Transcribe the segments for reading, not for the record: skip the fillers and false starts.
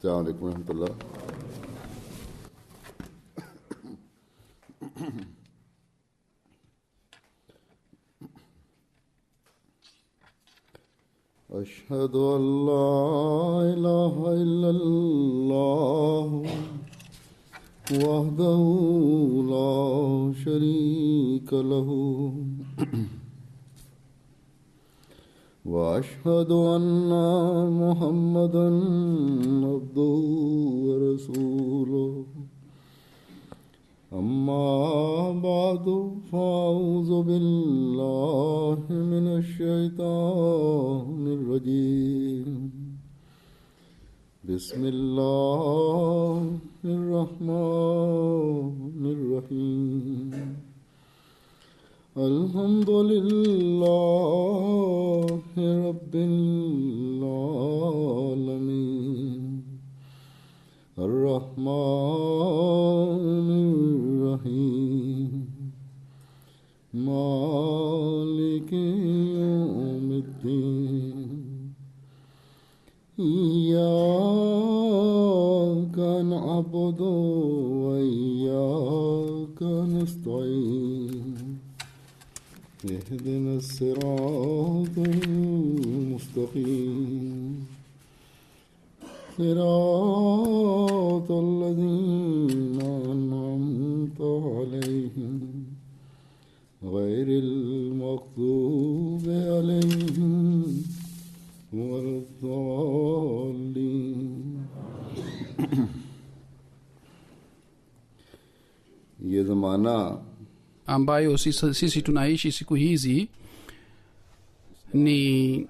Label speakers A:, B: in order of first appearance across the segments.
A: अस्सलाम वालेकुम रहमतुल्लाह। अशहदु अल्ला इलाहा इल्लल्लाह वहदहु ला शरीका लहू वअशहदु अन्ना मुहम्मदन अब्दुहु व रसूलुहु अम्मा बादु फ़अऊज़ु बिल्लाहि मिनश शैतानिर रजीम बिस्मिल्लाहिर रहमानिर रहीम अल्हम्दुलिल्लाहि रब्बिल आलमीन अर्रहमानिर रहीम मालिकि यौमिद्दीन इय्याका नअबुदु व इय्याका नस्तईन इहदिना सिरातल मुस्तकीम सिरातल लज़ीना अनअमता अलैहिम गैरिल मग़ज़ूबि अलैहिम वलद्दाल्लीन। ये ज़माना
B: ambayo sisi tunaishi siku hizi ni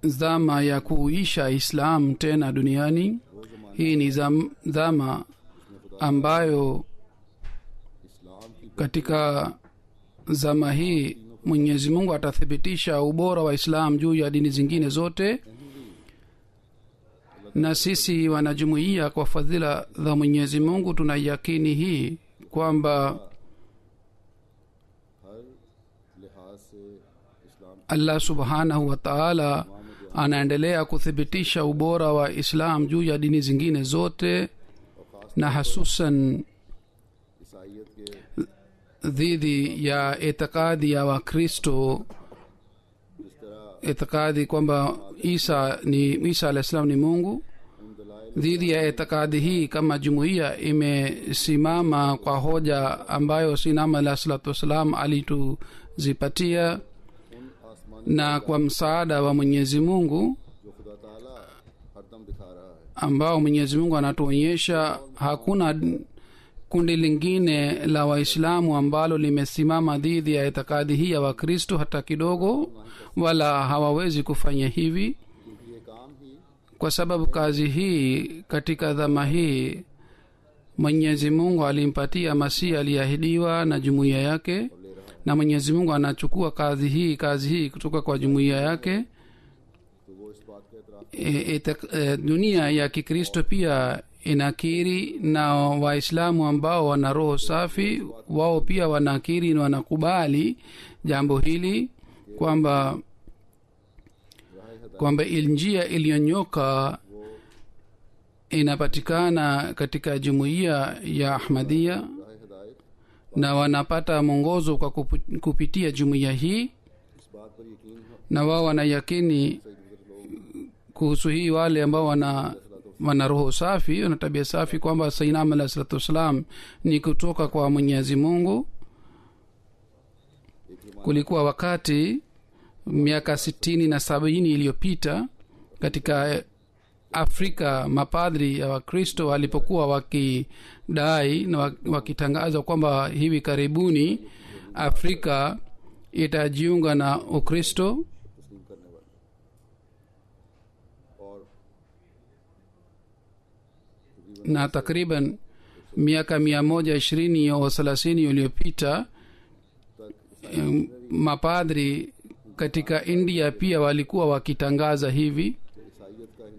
B: zama ya kuisha Islam tena duniani. Hii ni zama ambayo katika zama hii Mwenyezi Mungu atathibitisha ubora wa Islam juu ya dini zingine zote, na sisi wanajumuiya kwa fadhila za Mwenyezi Mungu tunayakini hii kwamba Allah subhanahu wa ta'ala anaendelea kuthibitisha ubora wa Islam juu ya dini zingine zote, na hasusan dhidi ya itikadi ya Wakristo, itikadi kwamba Isa alayhi salam ni Mungu. Dhidi ya itikadi hii kama jumuiya imesimama kwa hoja ambayo Sinama alayhi salatu wasalam alituzipatia, na kwa msaada wa Mwenyezi Mungu ambao Mwenyezi Mungu anatuonyesha, hakuna kundi lingine la Waislamu ambalo limesimama dhidi ya itikadi hii ya Wakristo hata kidogo, wala hawawezi kufanya hivi, kwa sababu kazi hii katika dhama hii Mwenyezi Mungu alimpatia Masihi aliahidiwa na jumuiya yake, na Mwenyezi Mungu anachukua kazi hii kutoka kwa jumuiya yake. Dunia ya Kikristo pia inakiri, na Waislamu ambao wana roho safi wao pia wanakiri na wanakubali jambo hili kwamba njia iliyonyoka inapatikana katika jumuiya ya Ahmadiyya, na wanapata mwongozo kwa kupitia jumuiya hii, na wao wanayakini kuhusu hii wale ambao wana roho safi, wana tabia safi, kwamba Sayyidina alayhi salatu wasalam ni kutoka kwa Mwenyezi Mungu. Kulikuwa wakati miaka 60 na 70 iliyopita katika Afrika, mapadri ya Wakristo walipokuwa wakidai na wakitangaza kwamba hivi karibuni Afrika itajiunga na Ukristo, na takriban miaka 120 au 30 iliyopita mapadri katika India pia walikuwa wakitangaza hivi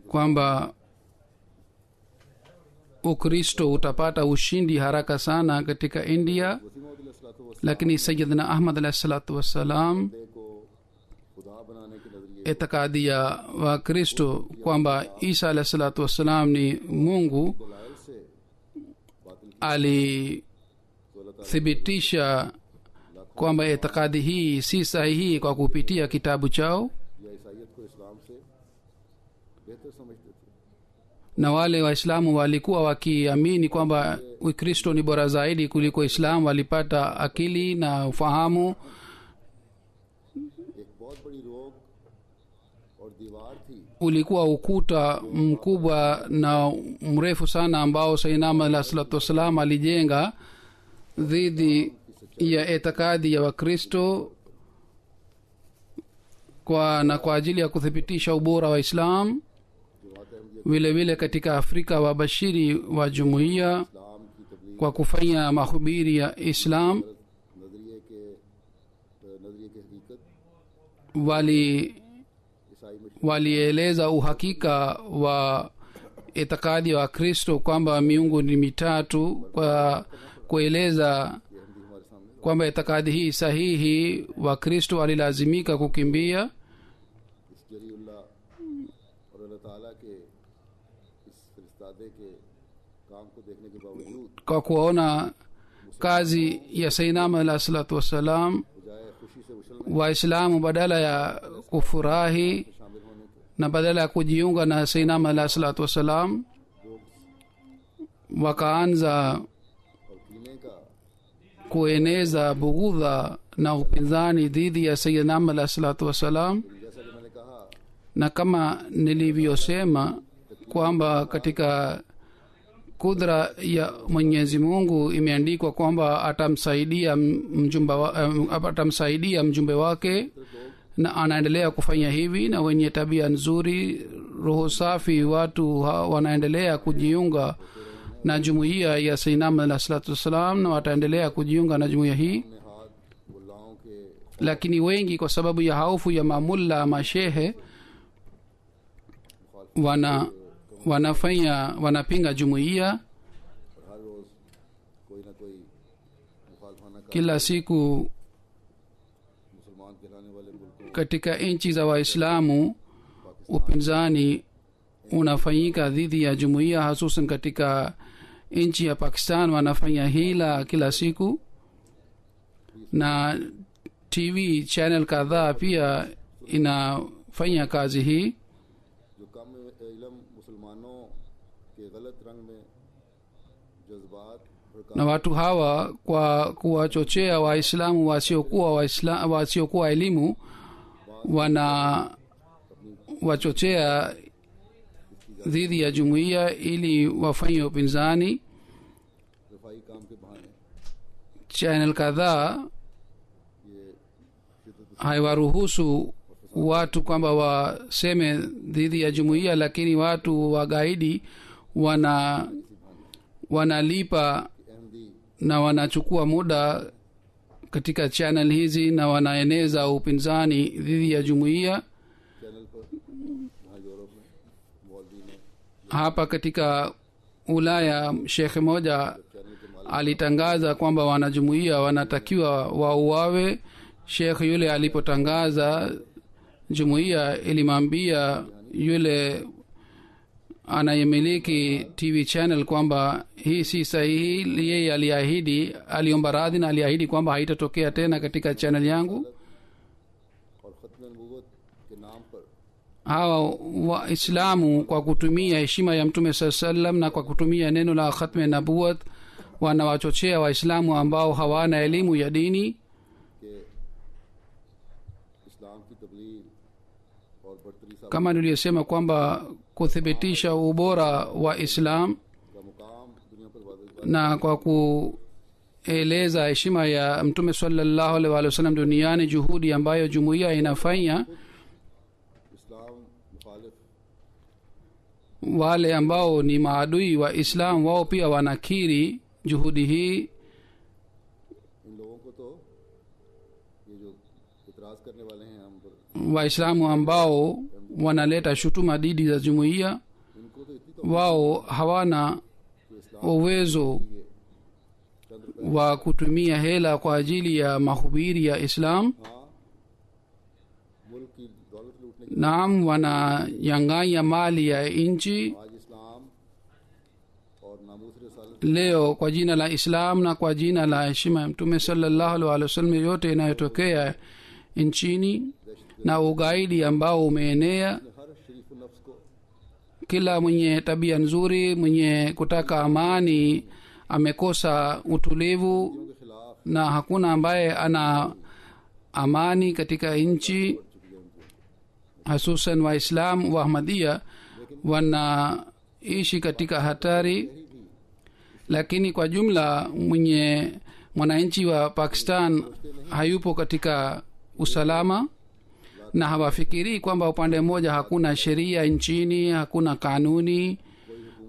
B: kwamba Ukristo utapata ushindi haraka sana katika India. Lakini Sayyidina Ahmad alayhi salatu wassalam itikadi ya wakristo kwamba isa alah salatu wassalam ni mungu
A: दलाइल से बातिल
B: alithibitisha kwamba itikadi hii si sahihi kwa kupitia kitabu chao,
A: या ईसाइयत को इस्लाम से बेहतर समझते थे।
B: na wale waislamu walikuwa wakiamini kwamba ukristo ni bora zaidi kuliko islamu. Walipata akili na ufahamu.
A: एक बहुत बड़ी रोक और दीवार थी
B: Ulikuwa ukuta mkubwa na mrefu sana ambao sainama alah salatu wassalam alijenga dhidi ya itikadi ya wakristo kwa ajili ya kuthibitisha ubora wa islam. Vile vile katika Afrika wabashiri wa jumuiya
A: इस्लाम की तबलीग
B: kwa kufanya mahubiri ya islam
A: नजरिए की हकीकत ईसाई
B: walieleza uhakika wa itikadi wa kristo kwamba miungu ni mitatu, kwa kueleza
A: मशहूरी हमारे सामने
B: kwamba itikadi hii sahihi wakristo walilazimika kukimbia
A: इस जरीउल्लाह और अल्लाह ताला के इस फरिश्तादे के काम को देखने के बावजूद
B: kwa kuona kazi ya sainama alah salatu wassalam.
A: बजाय खुशी से उछलने
B: Waislamu badala ya kufurahi
A: शामिल होने के
B: na badala ya kujiunga na sainama alah salatu wassalam wakaanza
A: और पीने का
B: kueneza bughudha na upinzani dhidi ya sayyidina alah salatu wassalam.
A: जैसा कि मैंने कहा
B: Na kama nilivyosema kwamba katika kudra ya mwenyezi mungu imeandikwa kwamba atamsaidia mjumbe wake, na anaendelea kufanya hivi. Na wenye tabia nzuri, roho safi, watu wanaendelea kujiunga na jumuiya ya sayyidina alah salatu wassalam, na wataendelea kujiunga na jumuiya hii.
A: अपने हाथ मुल्लाओं के
B: Lakini wengi kwa sababu ya hofu ya mamulla mashehe wanapinga jumuiya.
A: और हर रोज कोई ना कोई मुखालफाना का
B: Kila siku
A: मुसलमान कहलाने वाले मुल्कों
B: katika nchi za waislamu upinzani unafanyika dhidi ya jumuiya, hasusan katika nchi ya Pakistan wanafanya hila kila siku, na TV channel kadhaa pia inafanya kazi hii.
A: जो कम इलम मुसलमानों के गलत रंग में जज्बात
B: Na watu hawa kwa kuwachochea waislamu wasiokuwa elimu wana wachochea dhidi ya jumuiya ili wafanye upinzani.
A: रफाई काम के बहाने
B: Channel kadhaa
A: ये शिद्दत
B: haiwaruhusu watu kwamba waseme dhidi ya jumuiya, lakini watu wagaidi wanalipa
A: Ahmadi
B: na wanachukua muda katika channel hizi na wanaeneza upinzani dhidi ya jumuiya.
A: Channel पर वहाँ यूरोप में मौलवी ने
B: Hapa katika Ulaya shekhe moja
A: channel के मालिक
B: alitangaza kwamba wanajumuiya wanatakiwa wauawe. Shekhe yule alipotangaza, jumuiya ilimwambia yule anayemiliki TV channel kwamba hii si sahihi. Yeye aliomba radhi na aliahidi kwamba haitatokea tena katika channel yangu.
A: और ख़त्म नबूवत के नाम पर
B: Hawa waislamu kwa kutumia heshima ya mtume saa sallam na kwa kutumia neno la khatme nabuwat wanawachochea waislamu ambao hawana elimu ya dini
A: कि इस्लाम की तबलीग और बरतरी साहब
B: kama niliyosema kwamba kuthibitisha ubora wa islam
A: का मुकाम दुनिया पर वादे
B: na kwa kueleza heshima ya mtume sallallahu alaihi wasallam duniani, juhudi ambayo jumuiya inafanya.
A: इस्लाम मुखालिफ
B: Wale ambao ni maadui wa islam wao pia wanakiri juhudi hii.
A: इन लोगों को तो ये जो इतराज़ करने वाले हैं हम पर
B: Waislamu ambao wanaleta shutuma dhidi za jumuiya
A: इनको तो इतनी
B: wao hawana uwezo wa kutumia hela kwa ajili ya mahubiri ya islam,
A: हाँ मुल्क की दौलत लूटने की
B: naam wananyang'anya mali ya nchi
A: आज इस्लाम और नामूस रिसालत
B: leo kwa jina la islam na kwa jina la heshima ya mtume sallallahu alaihi wasallam yote inayotokea nchini na ugaidi ambao umeenea
A: ने हर शरीफ नफ्स को
B: kila mwenye tabia nzuri mwenye kutaka amani amekosa utulivu
A: के खिलाफ
B: na hakuna ambaye ana amani katika nchi hasusan waislam wa ahmadia wanaishi katika hatari lakini kwa jumla mwananchi wa pakistan hayupo katika usalama na hawafikirii kwamba upande mmoja hakuna sheria nchini hakuna kanuni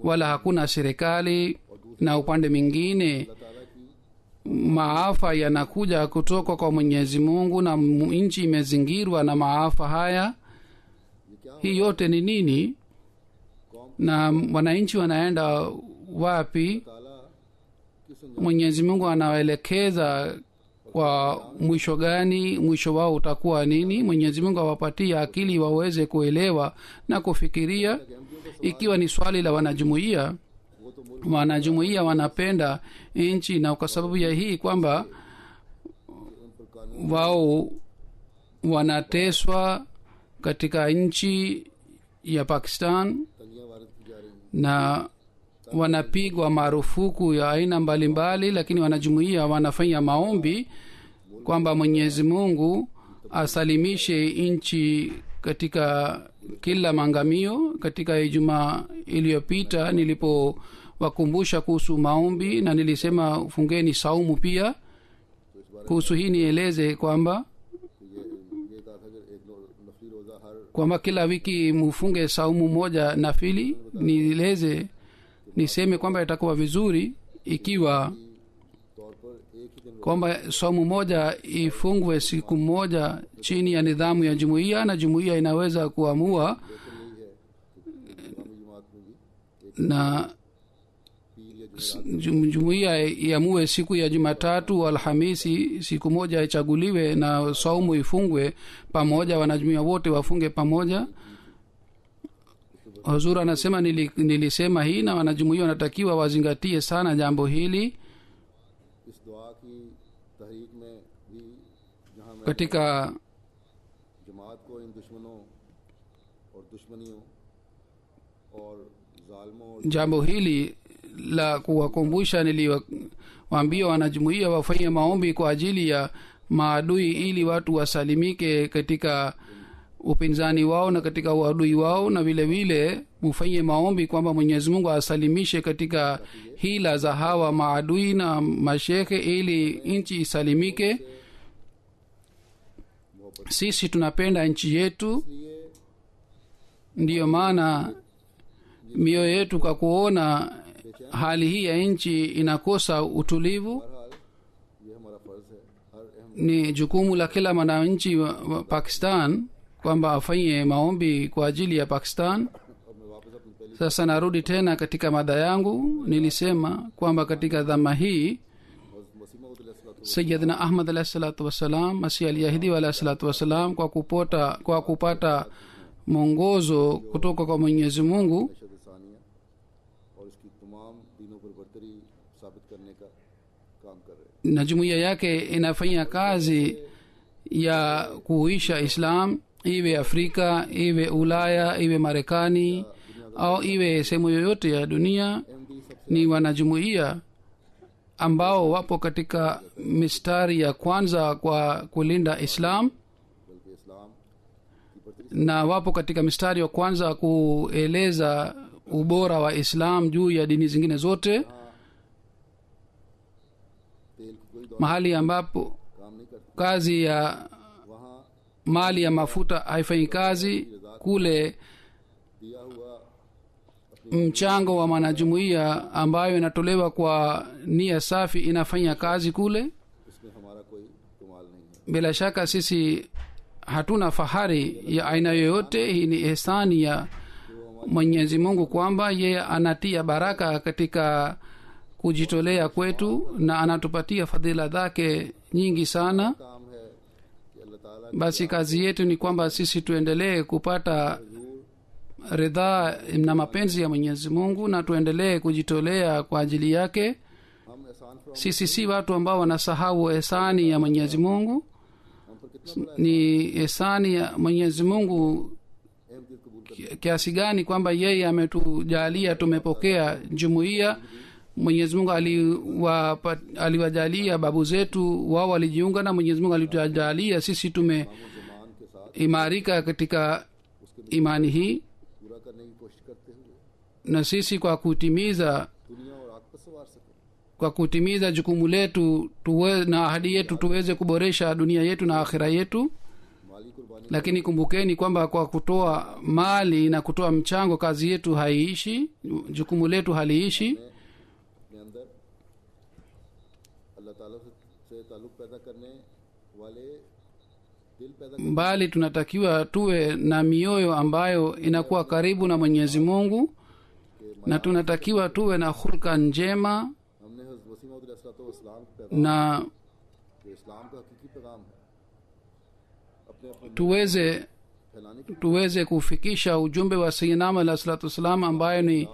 B: wala hakuna serikali na upande mwingine maafa yanakuja kutoka kwa mwenyezi mungu na nchi imezingirwa na maafa haya hii yote ni nini na wananchi wanaenda wapi
A: ताला किस
B: mwenyezi mungu anawaelekeza kwa mwisho gani mwisho wao utakuwa nini mwenyezi mungu awapatie akili waweze kuelewa na kufikiria ikiwa ni swali la wanajumuiya wanajumuiya wanapenda nchi na kwa sababu ya hii kwamba wao wanateswa katika nchi ya pakistan
A: तंगियां वारद की जा रही हैं
B: na wanapigwa marufuku ya aina mbalimbali lakini wanajumuiya wanafanya maombi kwamba mwenyezi mungu asalimishe nchi katika kila maangamio katika ijumaa iliyopita nilipowakumbusha kuhusu maombi na nilisema fungeni saumu pia kuhusu hii nieleze kwamba
A: ये कहा था कि एक नफली रोजा हर
B: kwamba kila wiki mufunge saumu moja nafili nieleze niseme kwamba itakuwa vizuri ikiwa
A: तौर पर एक ही दिन
B: kwamba saumu moja ifungwe siku moja chini ya nidhamu ya jumuiya na jumuiya inaweza kuamua
A: इस्लामी जमात में भी
B: na
A: पीर या
B: jumuiya iamue siku ya jumatatu alhamisi siku moja ichaguliwe na saumu ifungwe pamoja wanajumuiya wote wafunge pamoja huzur anasema nilisema hii na wanajumuiya wanatakiwa wazingatie sana jambo hili
A: इस दुआ की तहरीक में भी जहाँ मैं
B: katika
A: जमात को इन दुश्मनों और दुश्मनियों और जालमों और
B: jambo hili la kuwakumbusha niliwaambia wanajumuiya wafanye maombi kwa ajili ya maadui ili watu wasalimike katika upinzani wao na katika uadui wao na vile vile mufanye maombi kwamba mwenyezi mungu asalimishe katika hila za hawa maadui na mashekhe ili nchi isalimike sisi tunapenda nchi yetu ndiyo maana mioyo yetu kwa kuona hali hii ya nchi inakosa utulivu
A: बहरहाल ये हमारा फ़र्ज़ है हर अहम
B: ni jukumu la kila mwananchi wa pakistan kwamba afanye maombi kwa ajili ya pakistan
A: अब मैं वापस अपनी पहली
B: sasa narudi tena katika mada yangu nilisema kwamba katika dhama hii
A: मसीमा
B: sayidina ahmad alahi salatu wassalam masih alyahidi alahi salatu wassalam kwa kupata mwongozo kutoka kwa mwenyezi mungu
A: नशद सानिया और इसकी तमाम दीनों पर बरतरी साबित करने का काम कर रहे हैं
B: na jumuiya yake inafanya kazi ya kuhuisha islam iwe afrika iwe ulaya iwe marekani au iwe sehemu yoyote ya dunia
A: MD सबसे
B: ni wanajumuiya ambao wapo katika mistari ya kwanza kwa kulinda islam
A: बल्कि इस्लाम की बरतरी
B: na wapo katika mistari wa kwanza kueleza ubora wa islam juu ya dini zingine zote
A: तेल की कोई दौड़
B: mahali ambapo
A: काम नहीं करती
B: kazi ya
A: वहाँ
B: mali ya mafuta haifanyi kazi kule
A: दिया हुआ
B: mchango wa mwanajumuiya ambayo inatolewa kwa nia safi inafanya kazi kule
A: इसमें हमारा कोई कमाल नहीं है
B: bila shaka sisi hatuna fahari ya aina yoyote hii ni ihsani ya mwenyezi mungu kwamba yeye anatia baraka katika kujitolea kwetu na anatupatia fadhila zake nyingi sana
A: काम है कि अल्लाह ताला
B: basi kazi yetu ni kwamba sisi tuendelee kupata ridhaa na mapenzi ya mwenyezi mungu na tuendelee kujitolea kwa ajili yake.
A: हम एहसान फरमा
B: Sisi si watu ambao wanasahau ehsani ya mwenyezi mungu.
A: हम पर कितना बड़ा
B: Ni ehsani ya mwenyezi mungu
A: Ahmadiyyat कबूल कर
B: kiasi gani kwamba yeye ametujalia tumepokea jumuiya. Mwenyezi Mungu aliwajalia babu zetu, wao walijiunga na Mwenyezi Mungu alitujalia sisi
A: ज़मान के साथ
B: tumeimarika katika imani hii,
A: पूरा करने की कोशिश करते हुए
B: na sisi kwa kutimiza
A: दुनिया और आग पर सवार सके।
B: kwa kutimiza jukumu letu na ahadi yetu tuweze kuboresha dunia yetu na akhira yetu.
A: माली कुर्बानी
B: Lakini kumbukeni kwamba kwa kutoa mali na kutoa mchango kazi yetu haiishi, jukumu letu haliishi.
A: अपने अंदर अल्लाह ताला से ताल्लुक पैदा करने वाले दिल पैदा
B: Bali tunatakiwa tuwe na mioyo ambayo inakuwa karibu na Mwenyezi Mungu, na tunatakiwa tuwe na hulka njema
A: हमने हज़रत वसीम अलैहिस्सलाम का पैगाम
B: na
A: जो इस्लाम का हकीकी पैगाम है अपने अपने फैलाने की
B: tuweze kufikisha ujumbe wa Sayyidina alayhi salatu wasalam ambayo ni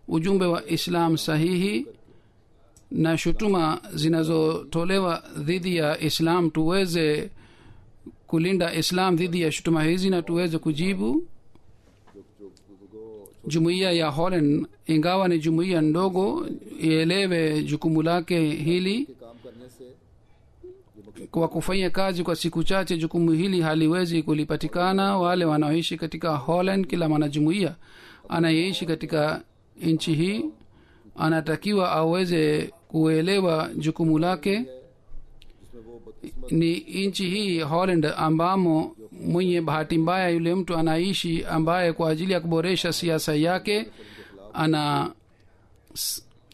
B: ujumbe wa Islam sahihi, na shutuma zinazotolewa dhidi ya Islam tuweze kulinda Islam dhidi ya shutuma hizi na tuweze kujibu. Jumuiya ya Holland ingawa ni jumuiya ndogo, ielewe jukumu lake hili.
A: के काम करने से
B: Kwa kufanya kazi kwa siku chache jukumu hili haliwezi kulipatikana. Wale wanaoishi katika Holland, kila mwanajumuiya anayeishi katika nchi hii anatakiwa aweze kuelewa jukumu lake.
A: जिसमें वो बदकिस्मत
B: Ni nchi hii Holland ambamo mwenye bahati mbaya yule mtu anaishi ambaye kwa ajili ya kuboresha siasa yake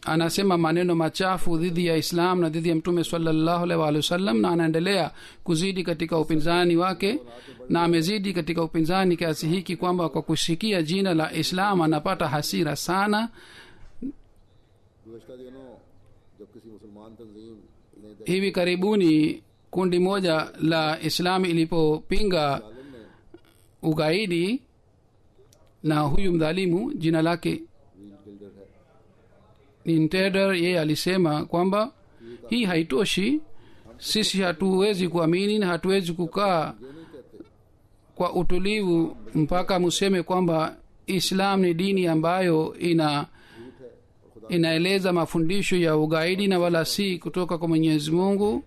B: anasema maneno machafu dhidi ya Islam na dhidi ya Mtume sallallahu alaihi wasallam, na anaendelea kuzidi katika upinzani wake, na amezidi katika upinzani kiasi hiki kwamba kwa kusikia jina la Islam anapata hasira sana.
A: गुज़श्ता दिनों जब किसी मुसलमान तंजीम ने
B: Hivi karibuni kundi moja la Islam ilipopinga
A: आलम ने
B: ugaidi, na huyu mdhalimu jina lake
A: wheel builder है
B: Ninteder, yeye alisema kwamba hii haitoshi, sisi hatuwezi kuamini na hatuwezi kukaa
A: ये नहीं कहते
B: kwa utulivu mpaka museme kwamba Islam ni dini ambayo inaeleza mafundisho ya ugaidi na wala si kutoka kwa Mwenyezi Mungu,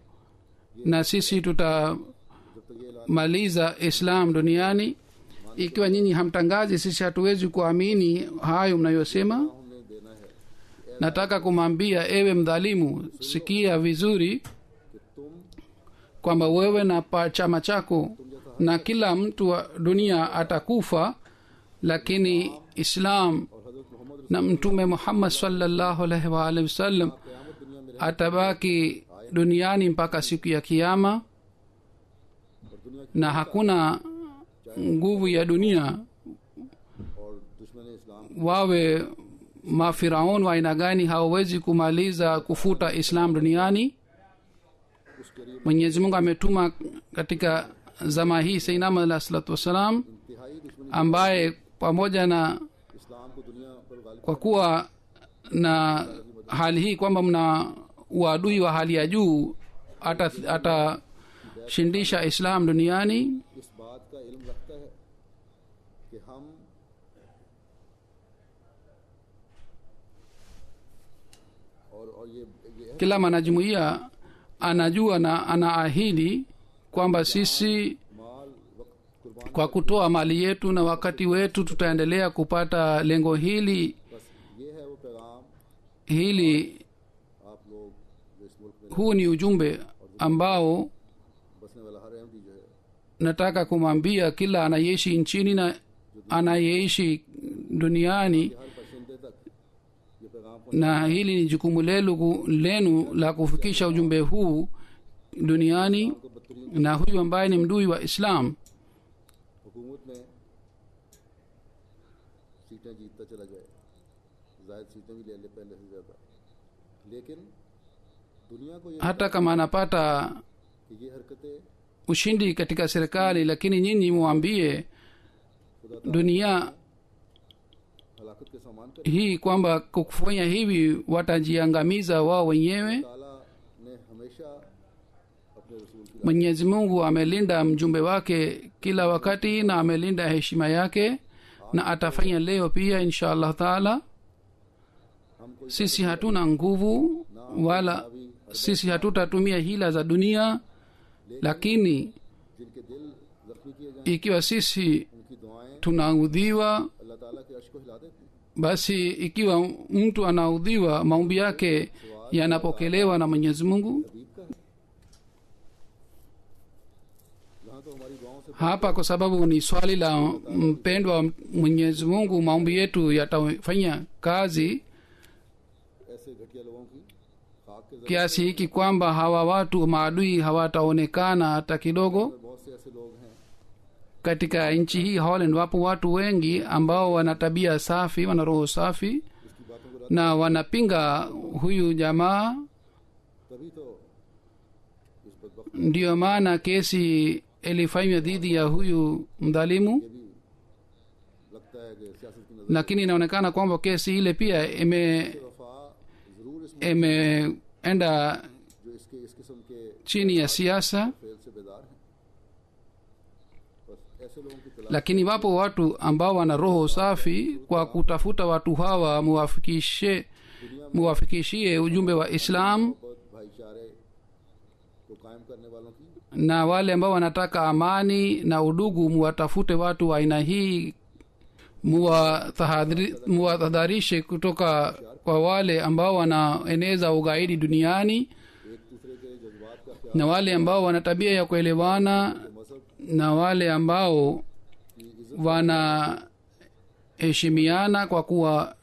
B: na sisi tutamaliza Islam duniani. Ikiwa nyinyi hamtangazi, sisi hatuwezi kuamini hayo mnayosema.
A: हमने देना है
B: Nataka kumwambia ewe mdhalimu, sikia vizuri
A: कि तुम
B: kwamba wewe na chama chako na kila mtu wa dunia atakufa, lakini Islam
A: और हज़रत Mohammad
B: na Mtume Muhammad sallallahu alaihi wa alihi wasallam
A: क़यामत दुनिया में
B: atabaki duniani mpaka siku ya Kiyama,
A: और दुनिया की
B: na hakuna nguvu ya dunia,
A: और दुश्मन इस्लाम
B: wawe mafiraun wa aina gani, hawawezi kumaliza kufuta Islam duniani.
A: उस करीब
B: Mwenyezi Mungu ametuma katika zama hii Sayyidina Muhammad alayhi salatu wassalam,
A: इंतहाई दुश्मनी
B: ambaye pamoja na
A: इस्लाम को दुनिया पर Ghalib
B: kwa kuwa na hali hii kwamba mna uadui wa hali ya juu, atashindisha Islam duniani.
A: इस बात का इल्म रखता है कि हम और ये है
B: Kila mwanajumuiya anajua na anaahidi kwamba sisi
A: माल वक्त कुर्बान
B: kwa kutoa mali yetu na wakati wetu tutaendelea kupata lengo hili
A: बस ये है वो पैगाम
B: hili.
A: आप लोग जो इस मुल्क में
B: Huu ni ujumbe ambao
A: बसने वाला हर अहमदी जो है
B: nataka kumwambia kila anayeishi nchini na anayeishi duniani,
A: हर बशिंदे तक ये पैगाम
B: na hili ni jukumu lenu la kufikisha ujumbe huu duniani.
A: को बदतरीन
B: Na huyu ambaye ni mdui wa Islam
A: हुकूमत में सीटें जीतता चला जाए, जायद सीटें भी ले ले पहले से ज़्यादा, लेकिन दुनिया को ये
B: hata kama anapata
A: कि ये हरकतें
B: ushindi katika serikali, lakini nyinyi mwambie dunia
A: हलाकत के सामान कर
B: hii kwamba kwa kufanya hivi watajiangamiza wao wenyewe.
A: ताला ने हमेशा अपने रसूल की
B: Mwenyezi Mungu amelinda mjumbe wake kila wakati na amelinda heshima yake, na atafanya leo pia insha Allah taala.
A: हम कोई
B: Sisi hatuna nguvu wala sisi hatutatumia hila za dunia, lakini
A: जिनके दिल जख्मी किए जाएं
B: ikiwa sisi
A: उनकी दुआएं
B: tunaudhiwa,
A: अल्लाह ताला के अर्श को हिला देती हैं।
B: basi ikiwa mtu anaudhiwa, maombi yake yanapokelewa na Mwenyezi Mungu.
A: हबीब का है यहाँ तो हमारी दुआओं से
B: Hapa kwa sababu ni swali la mpendwa wa Mwenyezi Mungu, maombi yetu yatafanya kazi
A: ऐसे घटिया लोगों की खाक के जरिए
B: kiasi hiki kwamba hawa watu maadui hawataonekana hata kidogo.
A: बहुत से ऐसे लोग हैं
B: Katika nchi hii Holland wapo watu wengi ambao wana tabia safi, wana roho safi
A: इसकी बातों को
B: na wanapinga huyu jamaa.
A: तभी तो इस बदबख्त
B: Ndiyo maana kesi ilifanywa dhidi ya huyu mdhalimu,
A: ये भी लगता है कि सियासत की नजर
B: lakini inaonekana kwamba kesi ile pia
A: से वफा जरूर इसमें
B: imeenda
A: जो इसके इस किस्म के
B: chini ya siasa.
A: फेल से बेदार हैं बस ऐसे लोगों की तलाश
B: Lakini wapo watu ambao wana roho safi, kwa kutafuta watu hawa muwafikishie ujumbe wa Islam,
A: मोहब्बत भाईचारे को कायम करने वालों की
B: na wale ambao wanataka amani na udugu muwatafute watu wa aina hii, muwatahadharishe kutoka kwa wale ambao wanaeneza ugaidi duniani,
A: एक दूसरे के जज्बात का ख्याल
B: na wale ambao wana tabia ya kuelewana,
A: मजहब
B: na wale ambao wanaheshimiana kwa kuwa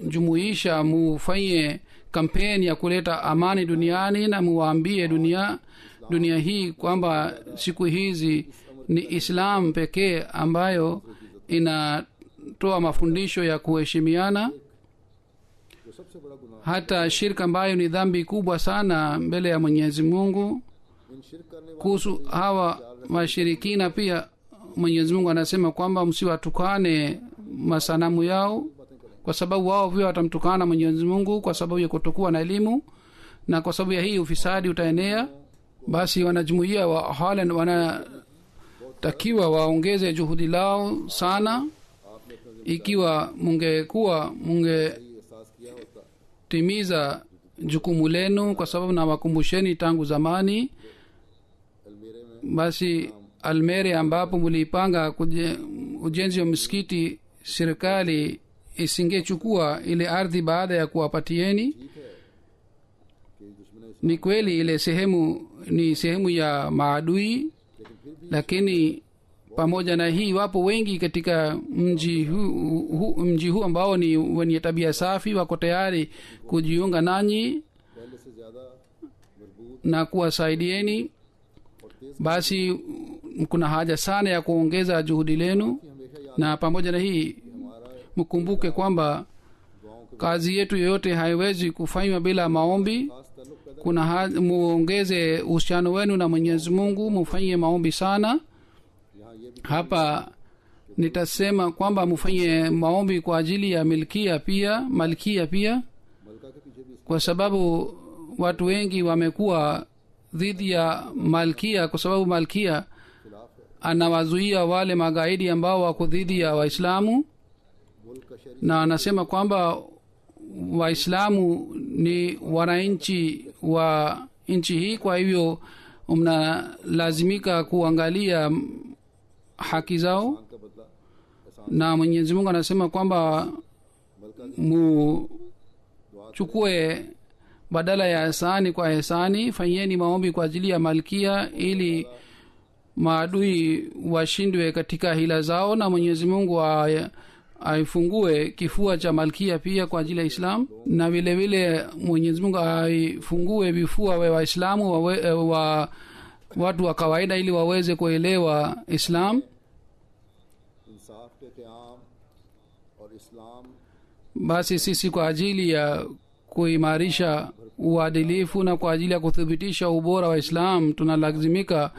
B: jumuisha mufanye kampeni ya kuleta amani duniani, na muwaambie dunia hii kwamba siku hizi ni Islam pekee ambayo inatoa mafundisho ya kuheshimiana.
A: जो सबसे बड़ा गुनाह
B: Hata shirka ambayo ni dhambi kubwa sana mbele ya Mwenyezi Mungu.
A: इन शिरक करने वालों
B: Kuhusu hawa washirikina pia Mwenyezi Mungu anasema kwamba msiwatukane masanamu yao, kwa sababu wao pia watamtukana Mwenyezi Mungu kwa sababu ya kutokuwa na elimu, na kwa sababu ya hii ufisadi utaenea. Basi wanajumuia wa Holland wanatakiwa waongeze juhudi lao sana. Ikiwa mungetimiza
A: एहसास किया होता
B: jukumu lenu, kwa sababu na wakumbusheni tangu zamani,
A: अलमेरे में
B: basi Almere ambapo mulipanga ujenzi wa msikiti, serikali isingechukua ile ardhi baada ya kuwapatieni.
A: ठीक है कि दुश्मन
B: Ni kweli ile sehemu ni sehemu ya maadui,
A: लेकिन फिर भी
B: lakini pamoja na hii wapo wengi katika mji huu ambao ni wenye tabia safi, wako tayari kujiunga nanyi
A: पहले से ज्यादा मजबूत
B: na kuwasaidieni.
A: और तेज
B: Basi kuna haja sana ya kuongeza juhudi lenu,
A: हमेशा याद
B: na pamoja na hii
A: हमारा
B: mkumbuke kwamba
A: दुआओं के
B: kazi yetu yoyote haiwezi kufanywa bila maombi.
A: खास ताल्लुक पैदा
B: Kuna muongeze uhusiano wenu na Mwenyezi Mungu, mufanye maombi sana.
A: यहाँ ये भी
B: Hapa nitasema kwamba mufanye maombi kwa ajili ya malkia pia,
A: मलका के पीछे भी
B: kwa sababu watu wengi wamekuwa dhidi ya malkia, kwa sababu malkia
A: खिलाफ है
B: anawazuia wale magaidi ambao wako dhidi ya Waislamu,
A: मुल्क का शहरी
B: na anasema kwamba Waislamu ni wananchi wa nchi hii, kwa hivyo mnalazimika kuangalia haki zao.
A: का बदला एहसान
B: Na Mwenyezi Mungu anasema kwamba
A: मलका
B: muchukue badala ya ihsani kwa ihsani, fanyeni maombi kwa ajili ya malkia ili maadui washindwe katika hila zao, na Mwenyezi Mungu aifungue kifua cha malkia pia kwa ajili ya Islam, na vile vile Mwenyezi Mungu aifungue vifua vya Waislamu wa watu wa kawaida ili waweze kuelewa Islam.
A: इंसाफ के क़याम और इस्लाम
B: Basi sisi kwa ajili ya kuimarisha uadilifu na kwa ajili ya kuthibitisha ubora wa islam tunalazimika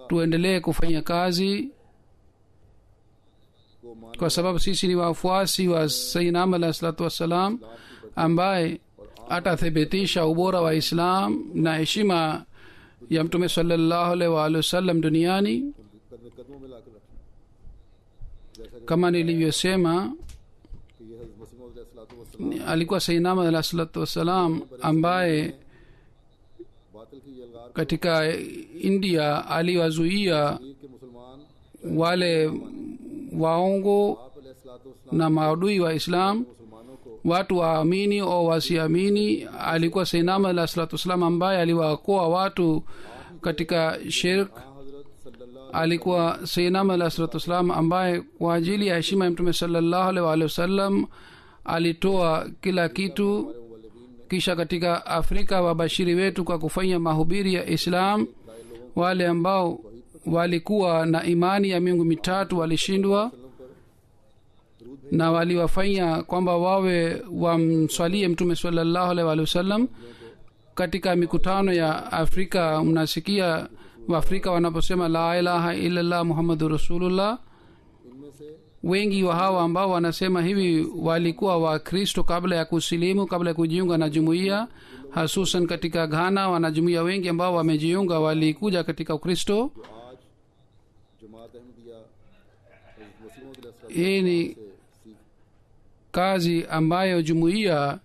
B: tuendelee kufanya kazi
A: को मान
B: kwa sababu sisi ni wafuasi wa sayyidina Ahmad alayhi salatu wassalam ambaye atathibitisha ubora wa islam na heshima ya mtume sallallahu alaihi wa alihi wasallam duniani
A: कदमों में लाकर रखना जैसा कि
B: kama nilivyosema
A: ये हज़रत मसीह मौद अलैहिस्सलाम
B: alikuwa sayyidina Ahmad alayhi salatu wassalam ambaye
A: बातिल की यलगार
B: katika India aliwazuia
A: मीर के मुसलमान
B: wale waongo
A: आप अलैहिस्सलाम
B: na maadui wa islam
A: मुसलमानों को
B: watu waamini au wasiamini alikuwa sayyidina Ahmad alayhi salatu wassalam ambaye aliwaokoa watu katika shirk
A: हज़रत सल्लल्लाहु
B: alikuwa sayyidina Ahmad alayhi salatu wassalam ambaye kwa ajili ya heshima ya mtume sallallahu alaihi wa alihi wasallam alitoa kila kitu kisha katika Afrika wabashiri wetu kwa kufanya mahubiri ya Islam wale ambao walikuwa na imani ya miungu mitatu walishindwa na waliwafanya kwamba wawe wamswalie mtume sallallahu alaihi wa alihi wasallam katika mikutano ya Afrika mnasikia waafrika wanaposema la ilaha illallah muhammadur rasulullah
A: इनमें से
B: wengi wa hawa ambao wanasema hivi walikuwa wakristo kabla ya kusilimu kabla ya kujiunga na jumuiya hasusan katika Ghana wanajumuiya wengi ambao wamejiunga walikuja katika ukristo
A: जो आज जमात अहमदिया हज़रत मसीह मौद अलैहिस्सलाम
B: hii ni
A: से सीख
B: kazi ambayo jumuiya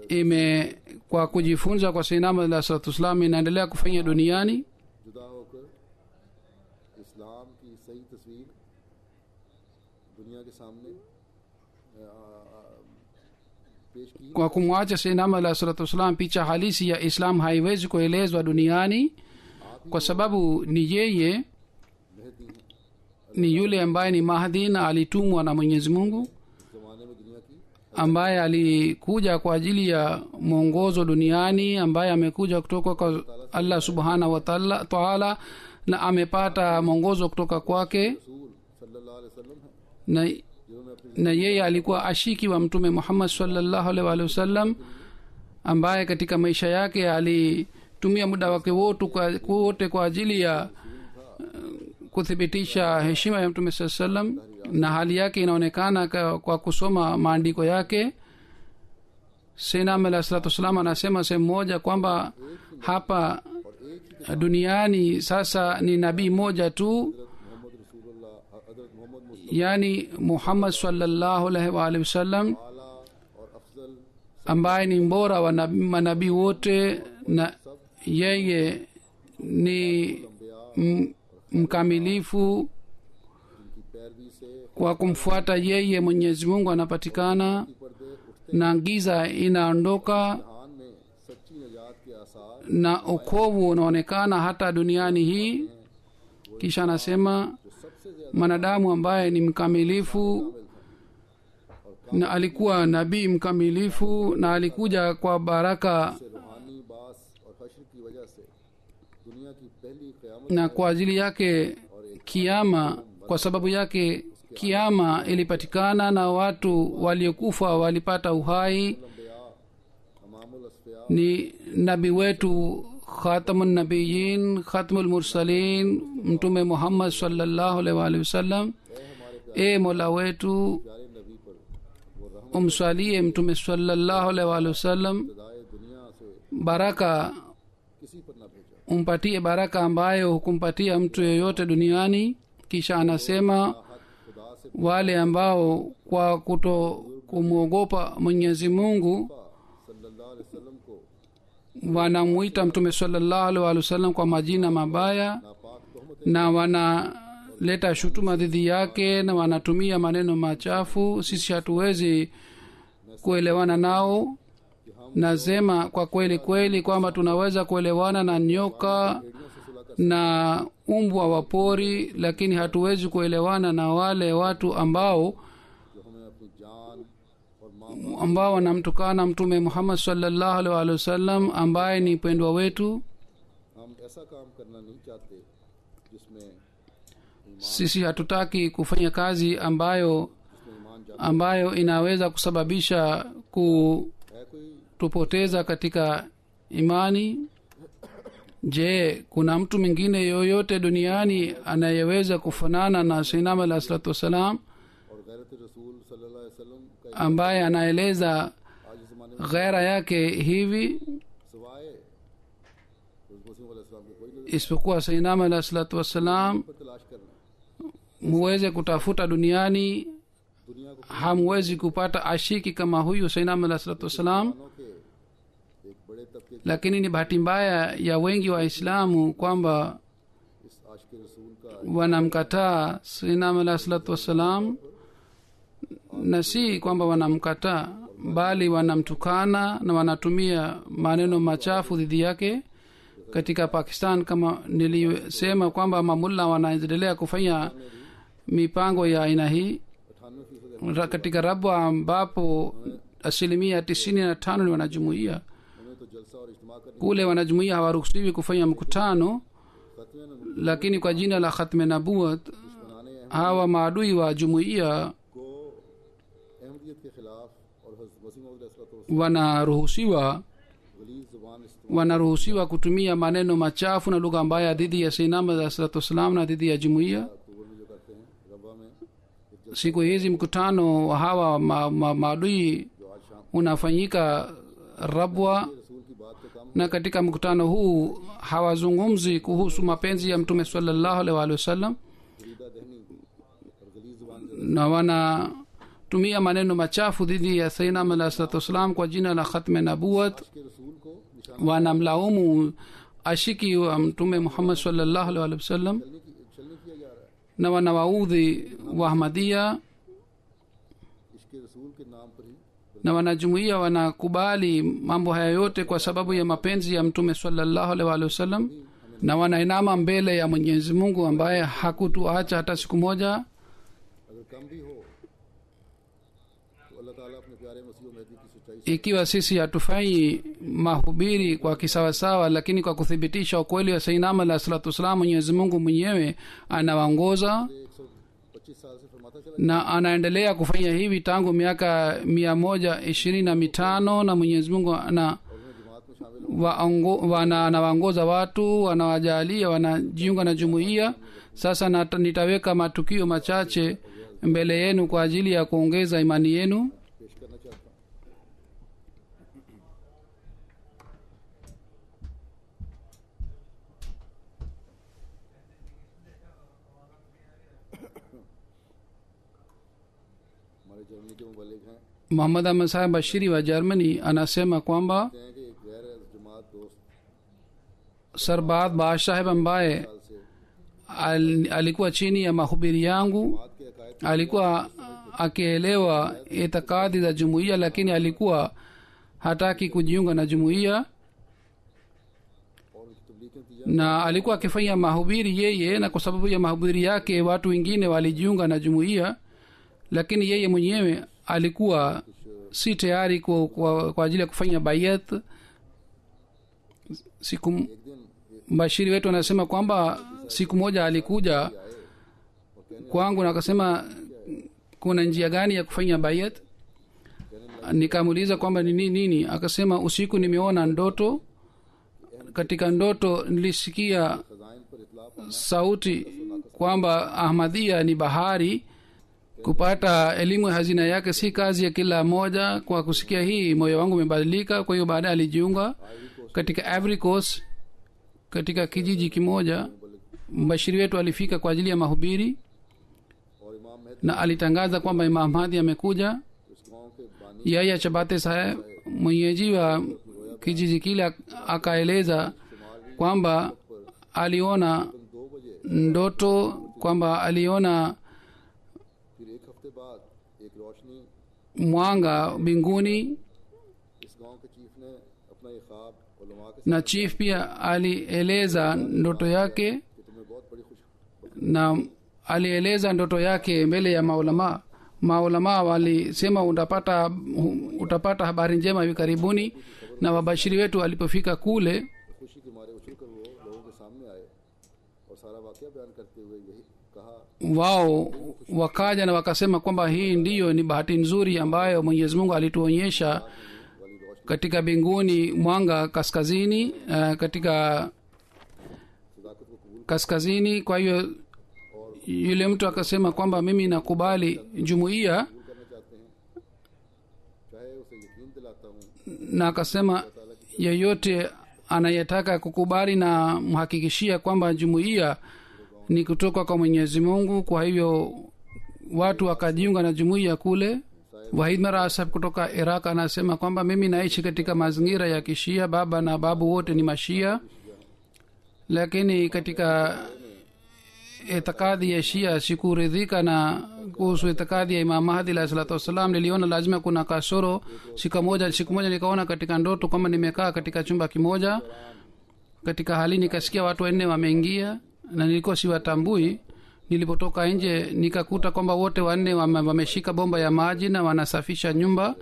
B: ime kwa kujifunza kwa sayyidina Ahmad alayhi salatu wassalam inaendelea kufanya duniani
A: जुदा होकर इस्लाम की सही तस्वीर दुनिया के सामने पेश की
B: kwa kumwacha sayyidina Ahmad alayhi salatu wassalam picha halisi ya islam haiwezi kuelezwa duniani kwa sababu ni yeye
A: Mehdi हैं
B: ni yule ambaye ni mahdi na alitumwa na Mwenyezi Mungu
A: इस ज़माने में दुनिया की
B: ambaye alikuja kwa ajili ya mwongozo duniani ambaye amekuja kutoka kwa Allah subhanahu wa ta'ala na amepata mwongozo kutoka kwake
A: रसूल सल्लल्लाहु अलैहि वसल्लम हैं
B: na,
A: जिन्होंने अपनी
B: na yeye alikuwa ashiki wa mtume Muhammad sallallahu alaihi wa alihi wasallam ambaye katika maisha yake alitumia muda wake wote kwa ajili ya kuthibitisha heshima ya mtume sallallahu alaihi wasallam na hali yake inaonekana kwa kusoma maandiko yake sayyidina Ahmad alayhi salatu wasallam anasema sehemu moja kwamba hapa duniani sasa ni nabii moja tu
A: Mohammad रसूलुल्लाह हज़रत मोहम्मद Mustafa
B: yani Muhammad sallallahu alaihi wa alihi wasallam
A: आला और Afzal
B: ambaye ni mbora wa manabii wote na yeye ni mkamilifu
A: की पैरवी से
B: kwa kumfuata yeye Mwenyezi Mungu anapatikana
A: पर्दे उठते
B: na giza inaondoka
A: जहान में सच्ची निजात के आसार
B: na ukovu unaonekana hata duniani hii kisha anasema mwanadamu ambaye ni mkamilifu na alikuwa nabii mkamilifu na alikuja kwa baraka
A: रूहानी बास और हश्र की वजह से दुनिया की पहली क़यामत
B: na kwa ajili yake kiama kwa sababu yake kiama ilipatikana na watu waliokufa walipata uhai
A: अम्बिया अमामुल Asfiya
B: ni nabii wetu khatamun nabiyin khatmul mursalin mtume Muhammad sallallahu alaihi wa alihi wasallam e mola wetu
A: प्यारे नबी पर वो रहमत
B: umswalie mtume sallallahu alaihi wa alihi wasallam
A: खुदाए दुनिया से
B: baraka
A: किसी पर न भेजा
B: umpatie baraka ambayo hukumpatia mtu yeyote duniani kisha anasema
A: हक खुदा से
B: wale ambao kwa kuto kumwogopa Mwenyezi Mungu
A: सल्लल्लाहु अलैहि वसल्लम को
B: wanamuita mtume sallallahu alaihi wasallam kwa majina mabaya
A: नापाक तोहमत
B: na wanaleta shutuma dhidi yake na wanatumia maneno machafu sisi hatuwezi kuelewana nao nasema kwa kweli kweli kwamba tunaweza kuelewana na nyoka na umbwa wa pori lakini hatuwezi kuelewana na wale watu ambao
A: जो हमें अपनी जान और माँ
B: ambao wanamtukana mtume Muhammad sallallahu alaihi wasallam ambaye ni mpendwa wetu
A: हम ऐसा काम करना नहीं चाहते जिसमें
B: sisi hatutaki kufanya kazi ambayo
A: ईमान जा
B: ambayo inaweza kusababisha
A: है कोई
B: wanatupoteza katika imani. Je, kuna mtu mwingine yoyote duniani anayeweza kufanana na sainam alah salatu wassalam
A: और गैरत रसूल सल्लल्लाहु अलैहि वसल्लम का
B: ambaye anaeleza
A: आज इस ज़माने में
B: ghera yake hivi
A: सिवाय मसीह अलैहिस्सलाम के कोई नहीं
B: isipokuwa sainam alah salatu wassalam.
A: पर तलाश करना
B: muweze kutafuta duniani,
A: दुनिया को
B: hamwezi kupata ashiki kama huyu sainam alah salatu wassalam.
A: मानों के एक बड़े तबके
B: Lakini ni bahati mbaya ya wengi waislamu kwamba
A: इस आशिक रसूल का
B: wanamkataa sainam alah salatu wassalam, na si kwamba wanamkataa bali wanamtukana na wanatumia maneno machafu dhidi yake. Katika Pakistan, kama nilisema, kwamba mamulla wanaendelea kufanya mipango ya aina hii
A: 98%
B: katika Rabwa, ambapo 95% ni wanajumuia.
A: उन्हें तो जलसा और इज्तिमा करने
B: Kule wanajumuia hawaruhusiwi kufanya mkutano,
A: खत्मे न
B: lakini kwa jina la khatme nabuat
A: बनाने
B: hawa maadui wa jumuia
A: को अहमदियत के खिलाफ और हज़रत मसीह मौऊद अलैहिस्सलाम
B: wanaruhusiwa
A: गलीज़ ज़ुबान इस्तेमाल
B: wanaruhusiwa kutumia maneno machafu na lugha mbaya dhidi ya sainam alah salatu wassalam na dhidi ya jumuia.
A: अक्टूबर में जो करते हैं रब्बा में एक
B: Siku hizi mkutano wa hawa maadui
A: जो आज शाम
B: unafanyika Rabwa,
A: रसूल की बात के काम
B: na katika mkutano huu hawazungumzi kuhusu mapenzi ya mtume sallallahu alaihi wasallam,
A: Farida दहनी और गलीज़ ज़ुबान से
B: na wanatumia maneno machafu dhidi ya sainam alah salatu wassalam kwa jina la khatme nabuat.
A: के रसूल को निशान
B: Wanamlaumu ashiki wa mtume Muhammad sallallahu alaihi wasallam
A: चलने किया जा रहा है
B: na wanawaudhi wahmadia,
A: इसके रसूल के नाम पर ही
B: na wanajumuia wanakubali mambo haya yote kwa sababu ya mapenzi ya mtume sallallahu alaihi wasallam, na wanainama mbele ya Mwenyezi Mungu ambaye hakutuacha hata siku moja.
A: अगर कम भी हो तो अल्लाह ताला अपने प्यारे मसीह मेहदी की सच्चाई से
B: Ikiwa sisi hatufanyi mahubiri kwa kisawasawa, lakini kwa kuthibitisha ukweli wa sainam alah salatu wassalam, Mwenyezi Mungu mwenyewe anawaongoza
A: 125 साल से फरमाता चला
B: na anaendelea kufanya hivi tangu miaka 125, na Mwenyezi Mungu ana
A: और उन्हें जमात में शामिल
B: anawaongoza watu, wanawajalia wanajiunga na jumuiya. Sasa nitaweka matukio machache mbele yenu kwa ajili ya kuongeza imani yenu.
A: पेश करना चाहता हूँ हमारे जर्मनी के मुबल्लिग हैं
B: Muhammad Ahmad Sahib Bashiri wa Germany anasema kwamba
A: कहते हैं कि एक गैर जमात दोस्त
B: Sarbat Baadshah ambaye
A: साल से
B: alikuwa chini ya mahubiri yangu,
A: बात के अकायद
B: alikuwa akielewa itikadi za jumuiya, lakini alikuwa hataki kujiunga na jumuiya,
A: और उनकी तबलीग के नतीजा
B: na alikuwa akifanya mahubiri yeye, na kwa sababu ya mahubiri yake watu wengine walijiunga na jumuiya, lakini yeye mwenyewe alikuwa si tayari kwa ajili ya kufanya bayat. Siku
A: एक दिन
B: mbashiri wetu anasema kwamba siku moja alikuja kwangu na akasema kuna njia gani ya kufanya bayat. Nikamuuliza kwamba ni nini. Akasema usiku nimeona ndoto, katika ndoto nilisikia
A: Khazain पर इतला पाना
B: sauti kwamba Ahmadiyya ni bahari, kupata elimu ya hazina yake si kazi ya kila moja. Kwa kusikia hii moyo wangu umebadilika. Kwa hiyo baadaye alijiunga katika Ivory Coast, katika kijiji kimoja. Mbashiri wetu alifika kwa ajili ya mahubiri
A: और इमाम Mehdi
B: na alitangaza kwamba Imam Mahdi amekuja.
A: उस गांव के बानी
B: Yahya Chabate Saheb, mwenyeji wa kijiji kile, akaeleza kwamba aliona
A: 2 बजे
B: ndoto, kwamba aliona
A: फिर एक हफ्ते बाद एक रोशनी
B: mwanga mbinguni,
A: इस गांव के चीफ ने अपना ये ख्वाब उलमा के
B: na chief pia alieleza ndoto yake,
A: कि तुम्हें बहुत बड़ी खुश
B: na alieleza ndoto yake mbele ya maulama. Maulama walisema utapata habari njema hivi karibuni, na wabashiri wetu alipofika kule
A: खुशी के मारे उछल कर वो लोगों के सामने आए और सारा वाकया बयान करते हुए यही कहा
B: wao wakaja na wakasema kwamba hii ndiyo ni bahati nzuri ambayo Mwenyezi Mungu alituonyesha
A: वाली रोशनी
B: katika binguni mwanga kaskazini, katika
A: सदाकत को कबूल
B: kaskazini. Kwa hiyo yule mtu akasema kwamba mimi nakubali jumuiya,
A: करना चाहते हैं, चाहे उसे यकीन दिलाता हूँ
B: na akasema yeyote anayetaka kukubali na mhakikishia kwamba jumuiya ni kutoka kwa Mwenyezi Mungu. Kwa hivyo watu wakajiunga na jumuiya kule. Wahid Marasab kutoka Iraq anasema kwamba mimi naishi katika mazingira ya kishia, baba na babu wote ni mashia, lakini katika itikadi ya Shia sikuridhika na kuhusu itikadi ya Imam Mahdi alayhi salatu wassalam. Niliona lazima kuna kasoro. Siku moja nikaona katika ndoto kwamba nimekaa katika chumba kimoja, katika hali nikasikia watu wanne wameingia na nilikuwa siwatambui. Nilipotoka nje nikakuta kwamba wote wanne wameshika bomba ya maji na wanasafisha nyumba.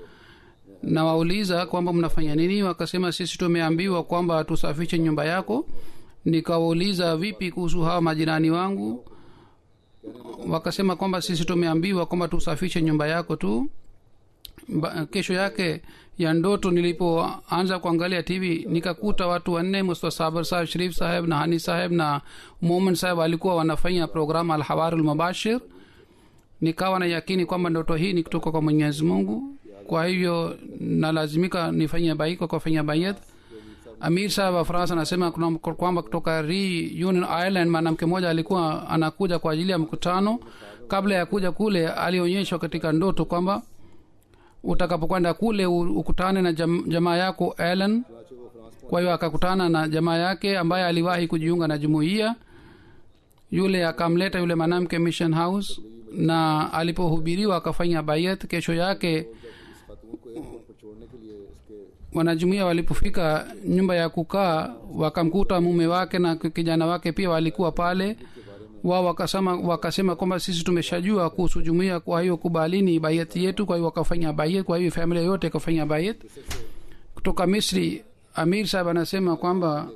B: Na wauliza kwamba mnafanya nini? Wakasema sisi tumeambiwa kwamba tusafishe nyumba yako. Nikawauliza vipi kuhusu hawa majirani wangu? Wakasema kwamba sisi tumeambiwa kwamba tusafishe nyumba yako tu. Kesho yake ya ndoto nilipoanza kuangalia TV nikakuta watu wanne, Mustafa Sabar Saheb, Sharif Saheb na Hani Saheb na Muhammad Saheb walikuwa wanafanya programu Al-Hawarul Mubashir. Nikawa na yakini kwamba ndoto hii ni kutoka kwa Mwenyezi Mungu. Kwa hivyo nalazimika nifanye baiko kwa kufanya bayat. Amir Saheb wa France anasema kwamba kutoka Reunion Island mwanamke mmoja alikuwa anakuja kwa ajili ya mkutano. Kabla ya kuja kule alionyeshwa katika ndoto kwamba utakapokwenda kule ukutane na jamaa yako Ellen. Kwa hiyo akakutana na jamaa yake ambaye aliwahi kujiunga na jumuiya. Yule akamleta yule mwanamke Mission House na alipohubiriwa akafanya bayat. Kesho yake wanajumuiya walipofika nyumba ya kukaa wakamkuta mume wake na kijana wake pia walikuwa pale. Wao wakasema kwamba sisi tumeshajua kuhusu jumuiya, kwa hiyo kubalini bayati yetu. Kwa hiyo wakafanya bayat. Kwa hiyo familia yote ikafanya bayat. Kutoka Misri Amir Sahib anasema kwamba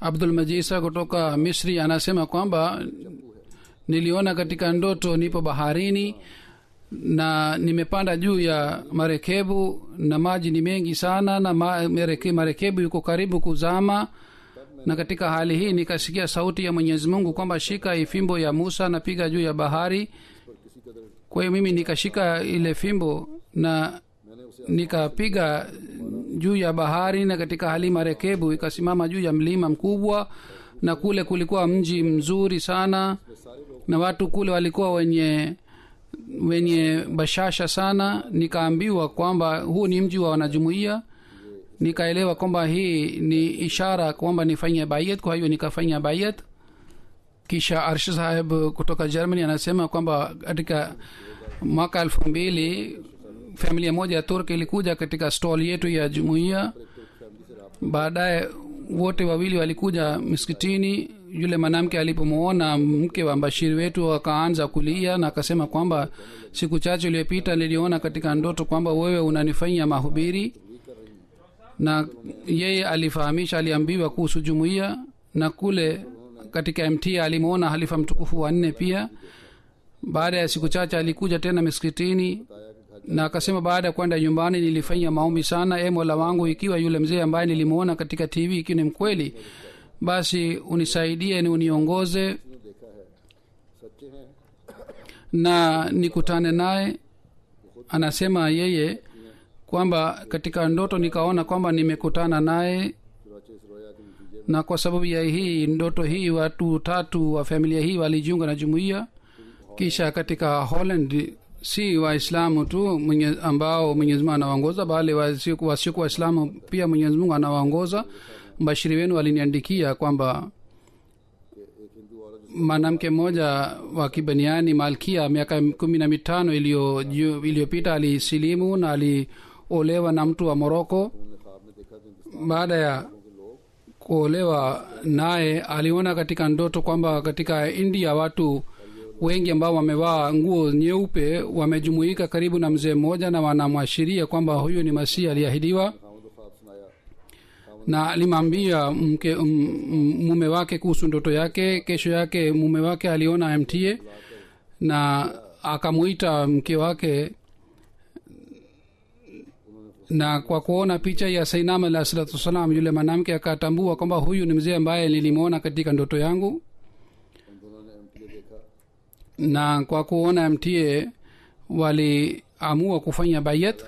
B: Abdul Majid Sahib kutoka Misri anasema kwamba niliona katika ndoto nipo baharini na nimepanda juu ya marekebu na maji ni mengi sana na marekebu yuko karibu kuzama, na katika hali hii nikasikia sauti ya Mwenyezi Mungu kwamba shika hii fimbo ya Musa na piga juu ya bahari. Kwa hiyo mimi nikashika ile fimbo na nikapiga juu ya bahari, na katika hali marekebu ikasimama juu ya mlima mkubwa, na kule kulikuwa mji mzuri sana na watu kule walikuwa wenye bashasha sana. Nikaambiwa kwamba huu ni mji wa wanajumuiya. Nikaelewa kwamba hii ni ishara kwamba nifanye bayat. Kwa hiyo nikafanya bayat. Kisha Arshad Saheb kutoka Germany anasema kwamba katika mwaka 2000 familia moja ya Turki ilikuja katika stall yetu ya jumuiya. Baadaye wote wawili walikuja msikitini. Yule mwanamke alipomuona mke wa mbashiri wetu akaanza kulia na akasema kwamba siku chache iliyopita niliona katika ndoto kwamba wewe unanifanyia mahubiri. Na yeye aliambiwa kuhusu jumuiya, na kule katika MT alimuona halifa mtukufu wa 4 pia. Baada ya siku chache alikuja tena msikitini na akasema baada ya kwenda nyumbani nilifanya maombi sana, Mola wangu, ikiwa yule mzee ambaye nilimuona katika TV ikiwa ni mkweli, basi unisaidie, ni uniongoze na nikutane naye. Anasema yeye kwamba katika ndoto nikaona kwamba nimekutana naye, na kwa sababu ya hii ndoto hii watu 3 wa familia hii walijiunga na jumuiya. Kisha katika Holland si waislamu tu ambao Mwenyezi Mungu anawaongoza, bali wasiokuwa waislamu pia Mwenyezi Mungu anawaongoza. Mbashiri wenu aliniandikia kwamba mwanamke mmoja wa Kibaniani Malkia miaka 15 iliyopita alisilimu na aliolewa na mtu wa Morocco. Baada ya kuolewa naye aliona katika ndoto kwamba katika India watu wengi ambao wamevaa nguo nyeupe wamejumuika karibu na mzee mmoja na wanamwashiria kwamba huyu ni Masihi aliahidiwa. Na alimwambia mume wake kuhusu ndoto yake. Kesho yake mume wake aliona MTA na akamuita mke wake na kwa kuona picha ya sainam alah salatu wassalam yule mwanamke akatambua kwamba huyu ni mzee ambaye nilimwona katika ndoto yangu.
A: उन दोनों ने एमटीए देखा,
B: Na kwa kuona mtie waliamua kufanya bayat.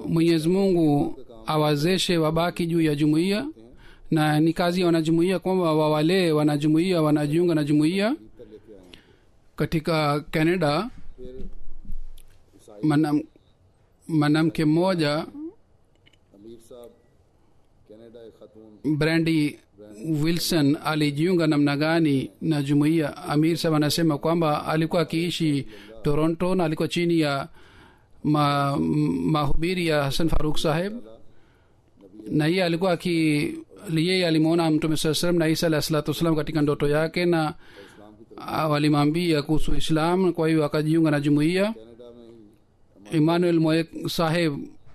B: Mwenyezi Mungu awazeshe wabaki juu ya jumuiya, na ni kazi ya wanajumuiya kwamba wawalee wanajumuiya wanajiunga na jumuiya.
A: कर लेके आए।
B: Katika Canada
A: फिर ईसाई
B: mwanamke mmoja
A: अमीर साहब कनाडा एक खातून
B: Brandy Wilson alijiunga namna gani na jumuiya. Amir sahab anasema kwamba alikuwa akiishi Toronto na alikuwa chini ya mahubiri ya Hassan Farooq saheb, na yeye alikuwa yeye alimwona Mtume saa salam na Isa alah salatu wassalam katika ndoto yake, na walimwambia kuhusu Islam. Kwa hiyo akajiunga na jumuiya.
A: Canada में ही
B: Emmanuel Moek saheb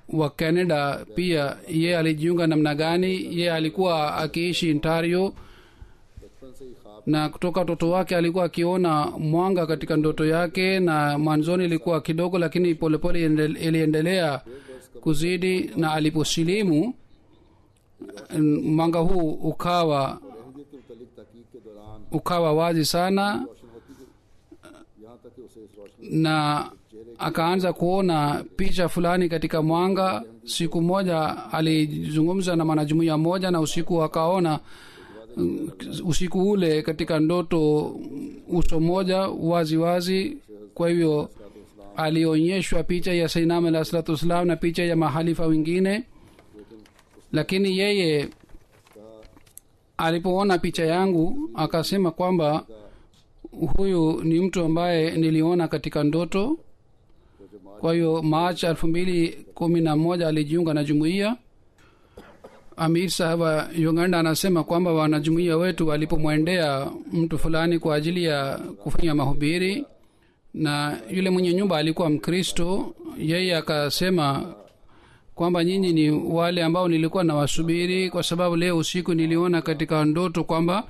B: wa Canada pia ye alijiunga namna gani. Ye alikuwa akiishi Ontario,
A: बचपन से ही ख्वाब
B: na kutoka utoto wake alikuwa akiona mwanga katika ndoto yake, na mwanzoni ilikuwa kidogo, lakini polepole iliendelea kuzidi, na aliposilimu mwanga huu ukawa
A: Hindi के मुतालिक तहकीक के दौरान
B: ukawa wazi sana,
A: रोशन होती गई, यहाँ तक कि उसे इस रोशनी
B: na akaanza kuona picha fulani katika mwanga. Siku moja alizungumza na mwanajumuiya mmoja, na usiku akaona usiku ule katika ndoto uso moja wazi wazi. Kwa hivyo alionyeshwa picha ya sainam alah salatu wassalam na picha ya mahalifa wengine, lakini yeye alipoona picha yangu akasema kwamba huyu ni mtu ambaye niliona katika ndoto. Kwa hiyo March 2011 alijiunga na jumuiya. Amir sahab wa Uganda anasema kwamba wanajumuiya wetu walipomwendea mtu fulani kwa ajili ya kufanya mahubiri, na yule mwenye nyumba alikuwa Mkristo, yeye akasema kwamba nyinyi ni wale ambao nilikuwa nawasubiri, kwa sababu leo usiku niliona katika ndoto kwamba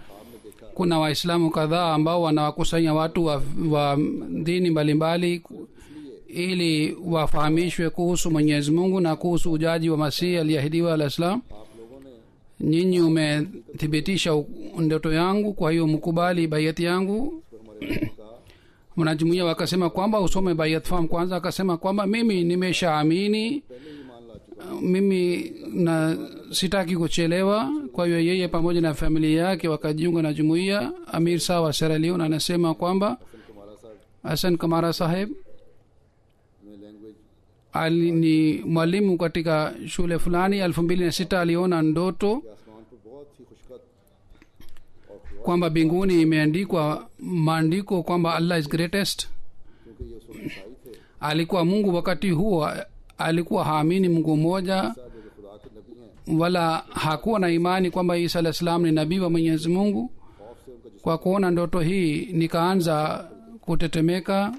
B: kuna Waislamu kadhaa ambao wanawakusanya watu wa dini mbalimbali ili wafahamishwe kuhusu Mwenyezi Mungu na kuhusu ujaji wa Masihi aliyeahidiwa alislam. Nyinyi umethibitisha ndoto yangu, kwa hiyo mkubali bayati yangu. Mwanajumuiya wakasema kwamba usome bayat form kwanza. Akasema kwamba mimi nimeshaamini, mimi na sitaki kuchelewa. Kwa hiyo yeye pamoja na familia yake wakajiunga na jumuiya. Amir Sawa wa Sierra Leone anasema kwamba Hassan Kamara saheb
A: में language
B: ni mwalimu katika shule fulani. 2006 aliona ndoto
A: आसमान पर बहुत ही खुशखत और
B: kwamba mbinguni imeandikwa maandiko kwamba Allah is greatest.
A: क्योंकि ये उस वक्त ईसाई थे,
B: Alikuwa Mungu wakati huo, alikuwa haamini Mungu mmoja,
A: जो खुदा के नबी हैं,
B: wala hakuwa na imani kwamba Isa alayhi salam ni nabii wa Mwenyezi Mungu.
A: खौफ से उनका
B: Kwa kuona ndoto hii nikaanza kutetemeka.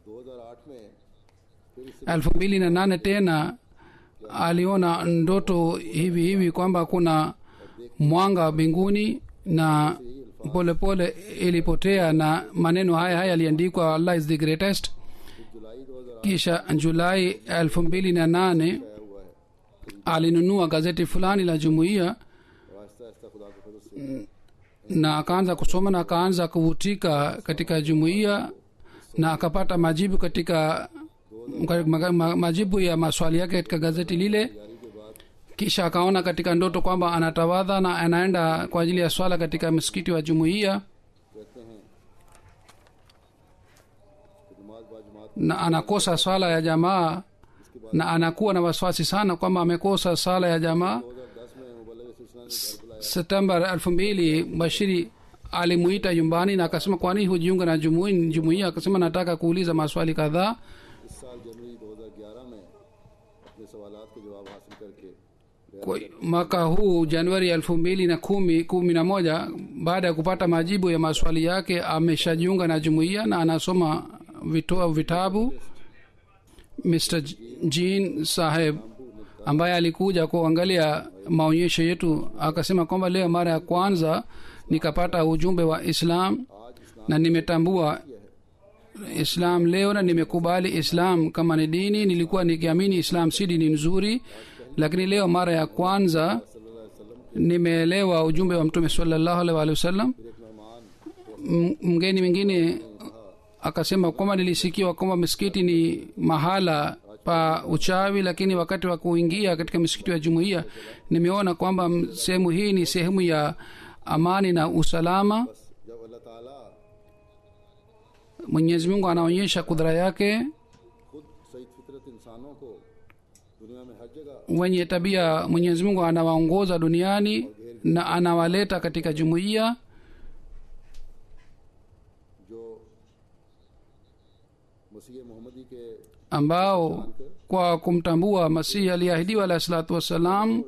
A: 2008 में फिर इससे
B: 2008 tena aliona ndoto hivi kwamba kuna mwanga mbinguni, na polepole ilipotea, na maneno haya yaliandikwa Allah is the greatest.
A: July 2008
B: Kisha Julai 2008
A: हुआ है,
B: alinunua gazeti fulani la jumuiya
A: और आहिस्ता आहिस्ता खुदा के फजल से
B: na akaanza kusoma na akaanza kuvutika katika jumuiya, na akapata majibu katika majibu ya maswali yake katika gazeti lile.
A: जारी के बाद
B: Kisha akaona katika ndoto kwamba anatawadha na anaenda kwa ajili ya swala katika msikiti wa jumuiya,
A: कहते हैं कि नमाज बाजमात
B: na anakosa swala ya jamaa, na anakuwa na wasiwasi sana kwamba amekosa swala ya jamaa.
A: 2010 में मुबल्लिग सिलसिला ने घर बुलाया,
B: Septemba 2000 Bashiri alimuita nyumbani na akasema kwani hujiunga na jumuiya? Akasema nataka kuuliza maswali kadhaa.
A: इस साल जनवरी 2011 में अपने सवालात के जवाब हासिल करके
B: Kwa mwaka huu Januari 2011, baada ya kupata majibu ya maswali yake, ameshajiunga na jumuiya na anasoma vitabu. Mr. Jean Saheb ambaye alikuja kuangalia maonyesho yetu akasema kwamba leo mara ya kwanza nikapata ujumbe wa Islam na nimetambua islam leo na nimekubali islam kama ni dini. Nilikuwa nikiamini islam si dini nzuri, lakini leo mara ya kwanza nimeelewa ujumbe wa mtume sallallahu alaihi wasallam. Mgeni mwingine akasema kwamba nilisikia kwamba misikiti ni mahala pa uchawi, lakini wakati wa kuingia katika misikiti ya jumuiya nimeona kwamba sehemu hii ni sehemu ya amani na usalama.
A: जब अल्लाह ताला
B: Mwenyezi Mungu anaonyesha kudra yake.
A: खुद सही फितरत इंसानों को दुनिया में हर जगह
B: Wenye tabia Mwenyezi Mungu anawaongoza duniani na anawaleta katika jumuiya.
A: जो मसीह मोहम्मदी के
B: ambao kwa kumtambua Masihi aliyeahidiwa alayhi salatu wassalam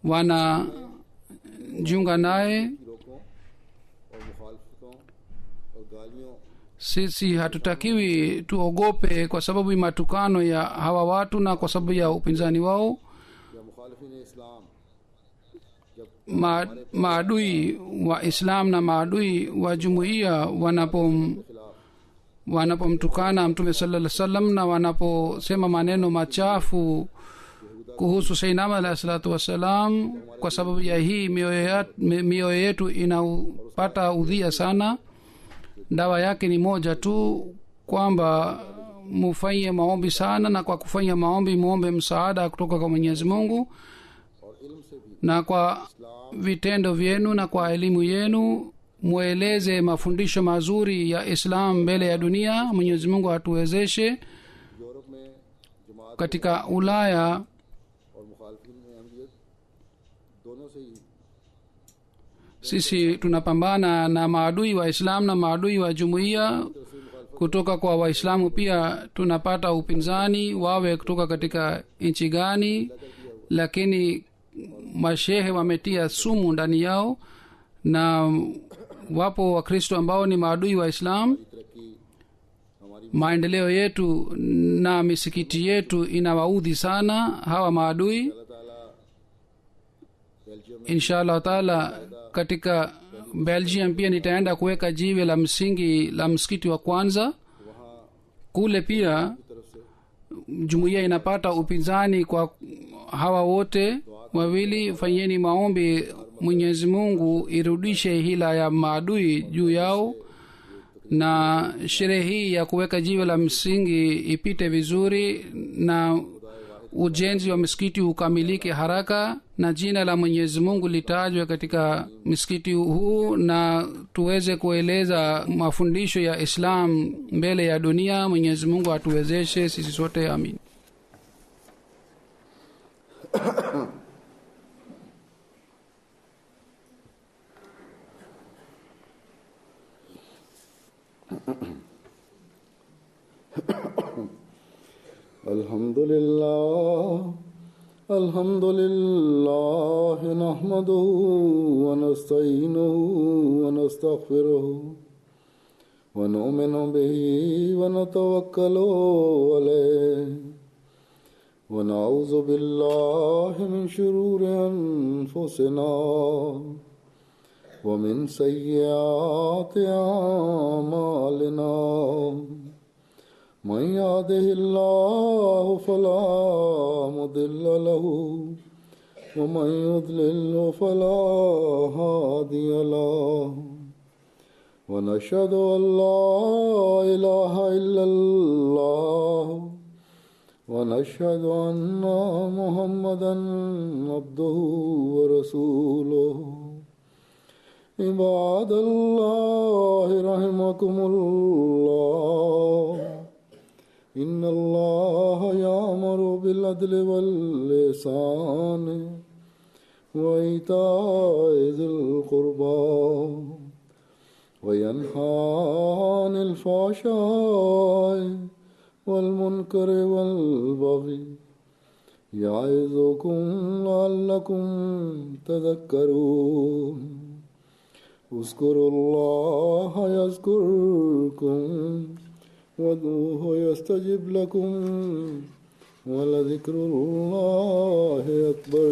B: wanajiunga naye.
A: रोकों और मुखालफतों और गालियों
B: Sisi hatutakiwi tuogope kwa sababu ya matukano ya hawa watu na kwa sababu ya upinzani wao.
A: या मुखालिफिन इस्लाम जब
B: Maadui wa Islam na maadui wa jumuiya wanapomtukana Mtume sallallahu alaihi wasallam na wanaposema maneno machafu kuhusu Sayyidina alayhi salatu wassalam, kwa sababu ya hii mioyo yetu inapata udhia sana. Dawa yake ni moja tu, kwamba mufanye maombi sana, na kwa kufanya maombi muombe msaada kutoka kwa Mwenyezi Mungu,
A: और इल्म से भी
B: na kwa vitendo vyenu na kwa elimu yenu mueleze mafundisho mazuri ya Islam mbele ya dunia. Mwenyezi Mungu atuwezeshe.
A: Europe में जमात
B: Katika Ulaya
A: और मुखालफिन में अहमियत दोनों से ही
B: sisi tunapambana na maadui wa Islam na maadui wa jumuiya. Kutoka kwa Waislamu pia tunapata upinzani, wawe kutoka katika nchi gani, lakini mashehe wametia sumu ndani yao, na wapo Wakristo ambao ni maadui wa Islam.
A: तरक्की हमारी
B: Maendeleo yetu na misikiti yetu inawaudhi sana hawa maadui.
A: अल्लाह ताला बेल्जियम में
B: Inshallah taala katika Belgium pia nitaenda kuweka jiwe la msingi la msikiti wa kwanza.
A: वहाँ
B: Kule pia
A: की तरफ से
B: jumuiya inapata upinzani kwa hawa wote wawili. Fanyeni maombi Mwenyezi Mungu irudishe hila ya maadui juu yao, na sherehe hii ya kuweka jiwe la msingi ipite vizuri, na ujenzi wa misikiti ukamilike haraka, na jina la Mwenyezi Mungu litajwe katika misikiti huu, na tuweze kueleza mafundisho ya Islam mbele ya dunia. Mwenyezi Mungu atuwezeshe sisi sote, amin.
A: الحمد لله نحمده ونستعينه ونستغفره ونؤمن به ونتوكل عليه ونعوذ بالله من شرور أنفسنا ومن سيئات أعمالنا من يهده الله فلا مضل له ومن يضلل فلا هادي له ونشهد أن لا إله إلا الله ونشهد أن محمدا عبده ورسوله عباد الله رحمكم الله إن الله يأمر بالعدل والإحسان وإيتاء ذي القربى وينهى عن الفحشاء والمنكر والبغي يعظكم لعلكم تذكرون اذكروا الله يذكركم وادعوه يستجب لكم ولذكر الله أكبر